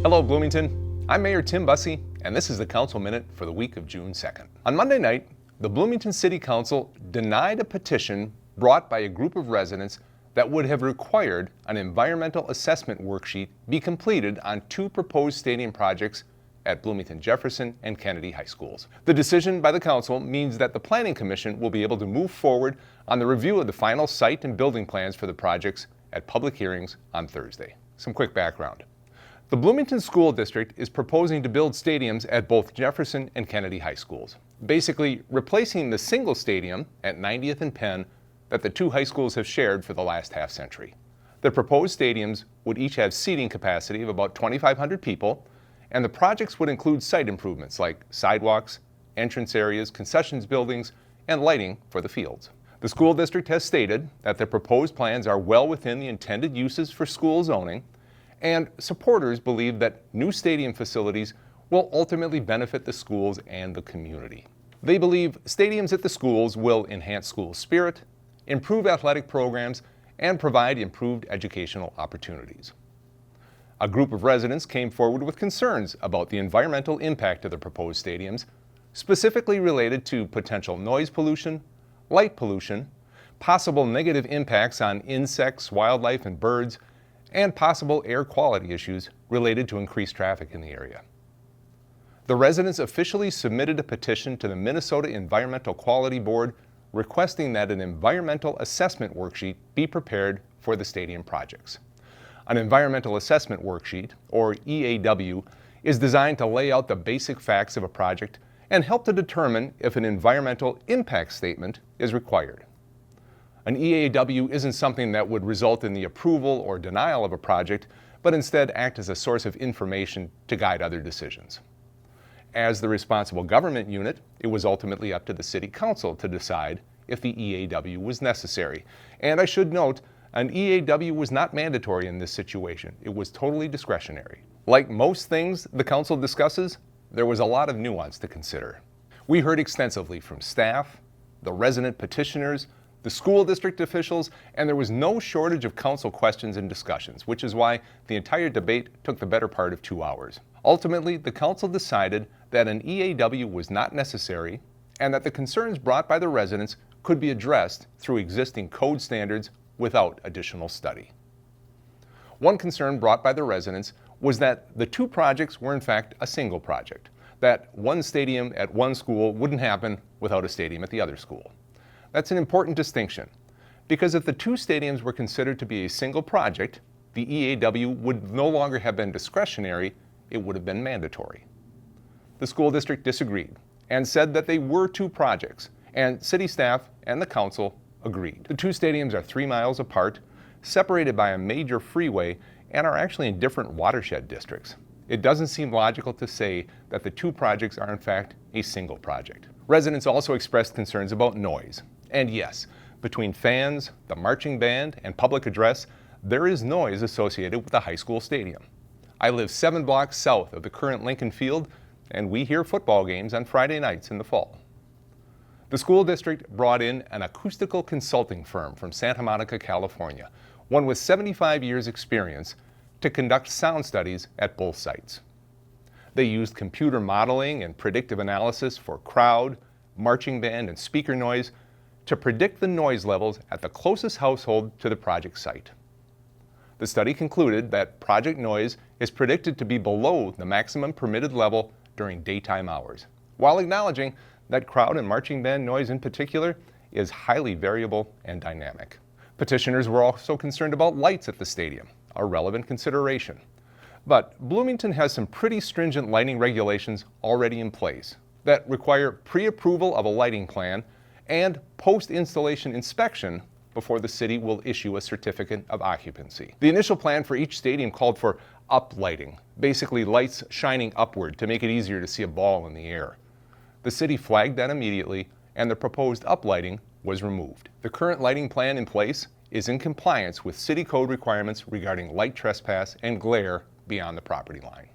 Hello, Bloomington. I'm Mayor Tim Busse, and this is the Council Minute for the week of June 2nd. On Monday night, the Bloomington City Council denied a petition brought by a group of residents that would have required an environmental assessment worksheet be completed on two proposed stadium projects at Bloomington Jefferson and Kennedy High Schools. The decision by the Council means that the Planning Commission will be able to move forward on the review of the final site and building plans for the projects at public hearings on Thursday. Some quick background. The Bloomington School District is proposing to build stadiums at both Jefferson and Kennedy High Schools, basically replacing the single stadium at 90th and Penn that the two high schools have shared for the last half century. The proposed stadiums would each have seating capacity of about 2,500 people, and the projects would include site improvements like sidewalks, entrance areas, concessions buildings, and lighting for the fields. The school district has stated that the proposed plans are well within the intended uses for school zoning, and supporters believe that new stadium facilities will ultimately benefit the schools and the community. They believe stadiums at the schools will enhance school spirit, improve athletic programs, and provide improved educational opportunities. A group of residents came forward with concerns about the environmental impact of the proposed stadiums, specifically related to potential noise pollution, light pollution, possible negative impacts on insects, wildlife, and birds, and possible air quality issues related to increased traffic in the area. The residents officially submitted a petition to the Minnesota Environmental Quality Board requesting that an environmental assessment worksheet be prepared for the stadium projects. An environmental assessment worksheet, or EAW, is designed to lay out the basic facts of a project and help to determine if an environmental impact statement is required. An EAW isn't something that would result in the approval or denial of a project, but instead act as a source of information to guide other decisions. As the responsible government unit, it was ultimately up to the City Council to decide if the EAW was necessary. And I should note, an EAW was not mandatory in this situation. It was totally discretionary. Like most things the Council discusses, there was a lot of nuance to consider. We heard extensively from staff, the resident petitioners, the school district officials, and there was no shortage of council questions and discussions, which is why the entire debate took the better part of 2 hours. Ultimately, the council decided that an EAW was not necessary and that the concerns brought by the residents could be addressed through existing code standards without additional study. One concern brought by the residents was that the two projects were in fact a single project, that one stadium at one school wouldn't happen without a stadium at the other school. That's an important distinction, because if the two stadiums were considered to be a single project, the EAW would no longer have been discretionary, it would have been mandatory. The school district disagreed and said that they were two projects, and city staff and the council agreed. The two stadiums are 3 miles apart, separated by a major freeway, and are actually in different watershed districts. It doesn't seem logical to say that the two projects are in fact a single project. Residents also expressed concerns about noise. And yes, between fans, the marching band, and public address, there is noise associated with the high school stadium. I live 7 blocks south of the current Lincoln Field, and we hear football games on Friday nights in the fall. The school district brought in an acoustical consulting firm from Santa Monica, California, one with 75 years experience, to conduct sound studies at both sites. They used computer modeling and predictive analysis for crowd, marching band, and speaker noise to predict the noise levels at the closest household to the project site. The study concluded that project noise is predicted to be below the maximum permitted level during daytime hours, while acknowledging that crowd and marching band noise in particular is highly variable and dynamic. Petitioners were also concerned about lights at the stadium, a relevant consideration. But Bloomington has some pretty stringent lighting regulations already in place that require pre-approval of a lighting plan and post-installation inspection before the city will issue a certificate of occupancy. The initial plan for each stadium called for uplighting, basically lights shining upward to make it easier to see a ball in the air. The city flagged that immediately, and the proposed uplighting was removed. The current lighting plan in place is in compliance with city code requirements regarding light trespass and glare beyond the property line.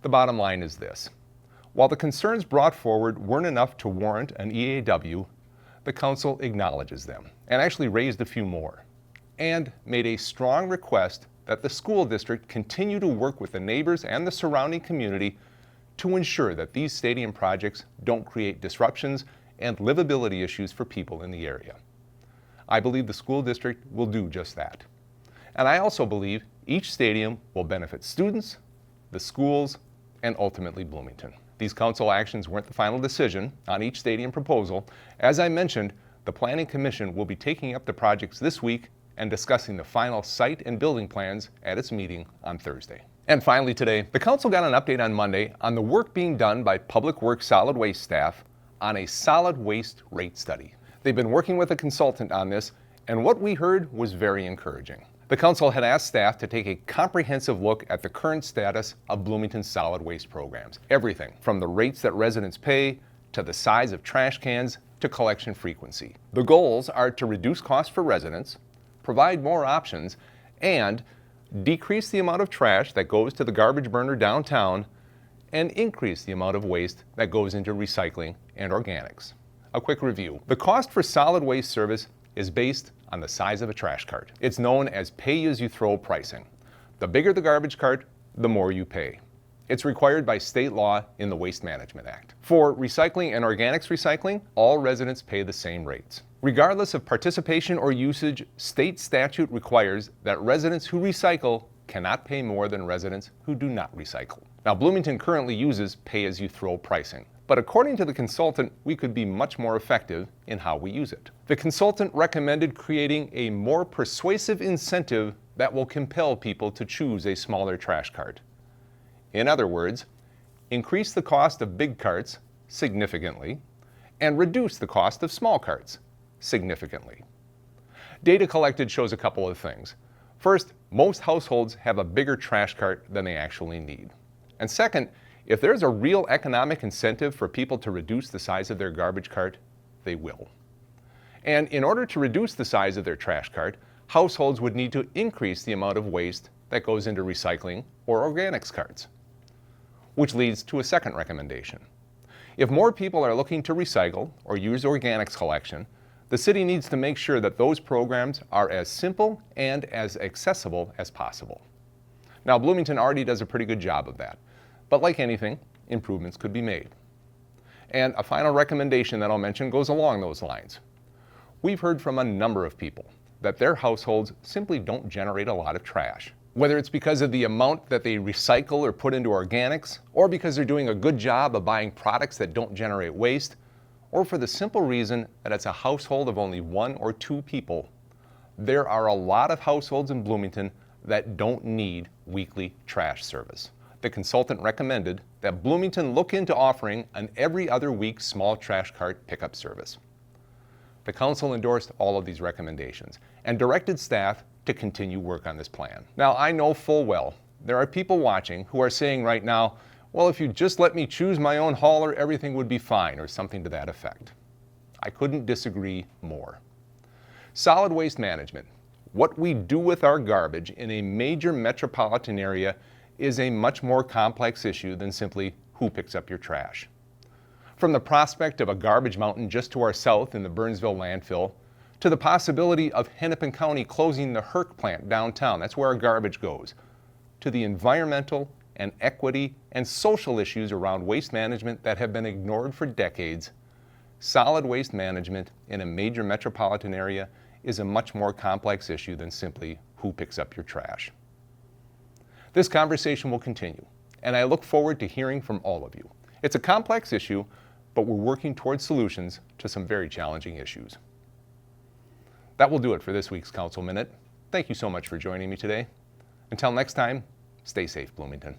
The bottom line is this. While the concerns brought forward weren't enough to warrant an EAW, the council acknowledges them and actually raised a few more, and made a strong request that the school district continue to work with the neighbors and the surrounding community to ensure that these stadium projects don't create disruptions and livability issues for people in the area. I believe the school district will do just that. And I also believe each stadium will benefit students, the schools, and ultimately Bloomington. These council actions weren't the final decision on each stadium proposal. As I mentioned, the Planning Commission will be taking up the projects this week and discussing the final site and building plans at its meeting on Thursday. And finally today, the council got an update on Monday on the work being done by Public Works solid waste staff on a solid waste rate study. They've been working with a consultant on this, and what we heard was very encouraging. The council had asked staff to take a comprehensive look at the current status of Bloomington's solid waste programs. Everything from the rates that residents pay, to the size of trash cans, to collection frequency. The goals are to reduce costs for residents, provide more options, and decrease the amount of trash that goes to the garbage burner downtown, and increase the amount of waste that goes into recycling and organics. A quick review. The cost for solid waste service is based on the size of a trash cart. It's known as pay-as-you-throw pricing. The bigger the garbage cart, the more you pay. It's required by state law in the Waste Management Act. For recycling and organics recycling, all residents pay the same rates. Regardless of participation or usage, state statute requires that residents who recycle cannot pay more than residents who do not recycle. Now, Bloomington currently uses pay-as-you-throw pricing, but according to the consultant, we could be much more effective in how we use it. The consultant recommended creating a more persuasive incentive that will compel people to choose a smaller trash cart. In other words, increase the cost of big carts significantly and reduce the cost of small carts significantly. Data collected shows a couple of things. First, most households have a bigger trash cart than they actually need. And second, if there's a real economic incentive for people to reduce the size of their garbage cart, they will. And in order to reduce the size of their trash cart, households would need to increase the amount of waste that goes into recycling or organics carts. Which leads to a second recommendation. If more people are looking to recycle or use organics collection, the city needs to make sure that those programs are as simple and as accessible as possible. Now, Bloomington already does a pretty good job of that, but like anything, improvements could be made. And a final recommendation that I'll mention goes along those lines. We've heard from a number of people that their households simply don't generate a lot of trash. Whether it's because of the amount that they recycle or put into organics, or because they're doing a good job of buying products that don't generate waste, or for the simple reason that it's a household of only 1 or 2 people, there are a lot of households in Bloomington that don't need weekly trash service. The consultant recommended that Bloomington look into offering an every other week small trash cart pickup service. The council endorsed all of these recommendations and directed staff to continue work on this plan. Now, I know full well there are people watching who are saying right now, well, if you just let me choose my own hauler, everything would be fine, or something to that effect. I couldn't disagree more. Solid waste management, what we do with our garbage in a major metropolitan area, is a much more complex issue than simply who picks up your trash. From the prospect of a garbage mountain just to our south in the Burnsville landfill, to the possibility of Hennepin County closing the Herc plant downtown, that's where our garbage goes, to the environmental and equity and social issues around waste management that have been ignored for decades, solid waste management in a major metropolitan area is a much more complex issue than simply who picks up your trash. This conversation will continue, and I look forward to hearing from all of you. It's a complex issue, but we're working towards solutions to some very challenging issues. That will do it for this week's Council Minute. Thank you so much for joining me today. Until next time, stay safe, Bloomington.